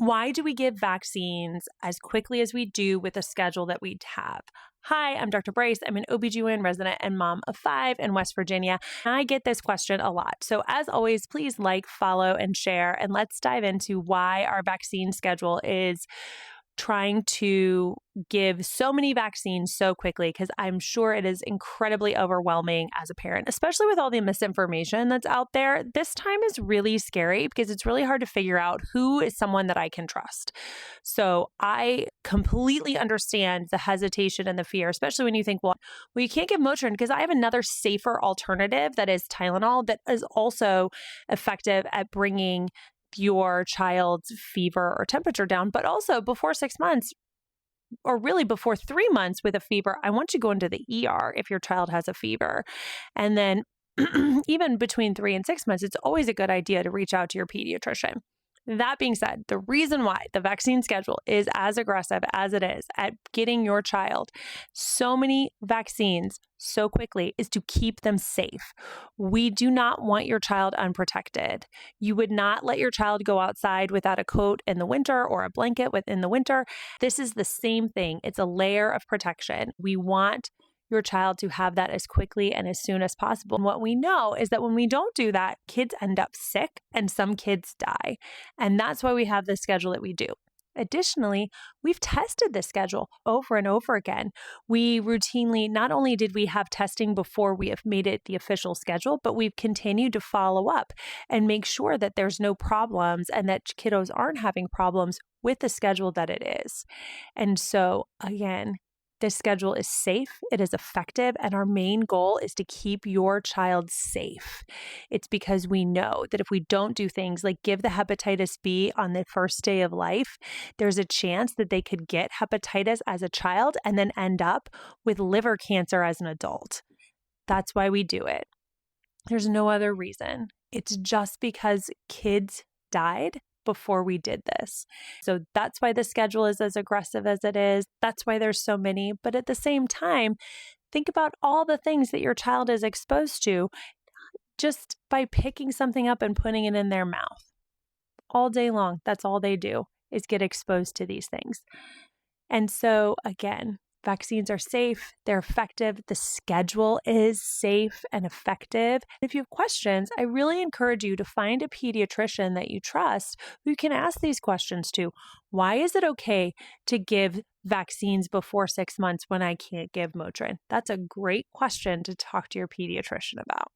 Why do we give vaccines as quickly as we do with the schedule that we have? Hi, I'm Dr. Bryce. I'm an OBGYN resident and mom of 5 in West Virginia. And I get this question a lot. So as always, please like, follow, and share. And let's dive into why our vaccine schedule is trying to give so many vaccines so quickly, because I'm sure it is incredibly overwhelming as a parent, especially with all the misinformation that's out there. This time is really scary because it's really hard to figure out who is someone that I can trust. So I completely understand the hesitation and the fear, especially when you think, well, you can't give Motrin because I have another safer alternative that is Tylenol that is also effective at bringing your child's fever or temperature down. But also before 6 months, or really before 3 months with a fever, I want you to go into the ER if your child has a fever. And then even between 3 and 6 months, it's always a good idea to reach out to your pediatrician. That being said, the reason why the vaccine schedule is as aggressive as it is at getting your child so many vaccines so quickly is to keep them safe. We do not want your child unprotected. You would not let your child go outside without a coat in the winter or a blanket within the winter. This is the same thing. It's a layer of protection. We want your child to have that as quickly and as soon as possible. And what we know is that when we don't do that, kids end up sick and some kids die. And that's why we have the schedule that we do. Additionally, we've tested this schedule over and over again. We routinely, not only did we have testing before we have made it the official schedule, but we've continued to follow up and make sure that there's no problems and that kiddos aren't having problems with the schedule that it is. And so again, this schedule is safe, it is effective, and our main goal is to keep your child safe. It's because we know that if we don't do things like give the hepatitis B on the first day of life, there's a chance that they could get hepatitis as a child and then end up with liver cancer as an adult. That's why we do it. There's no other reason. It's just because kids died before we did this. So that's why the schedule is as aggressive as it is. That's why there's so many. But at the same time, think about all the things that your child is exposed to just by picking something up and putting it in their mouth. All day long, that's all they do is get exposed to these things. And so again, vaccines are safe, they're effective, the schedule is safe and effective. If you have questions, I really encourage you to find a pediatrician that you trust who you can ask these questions to. Why is it okay to give vaccines before 6 months when I can't give Motrin? That's a great question to talk to your pediatrician about.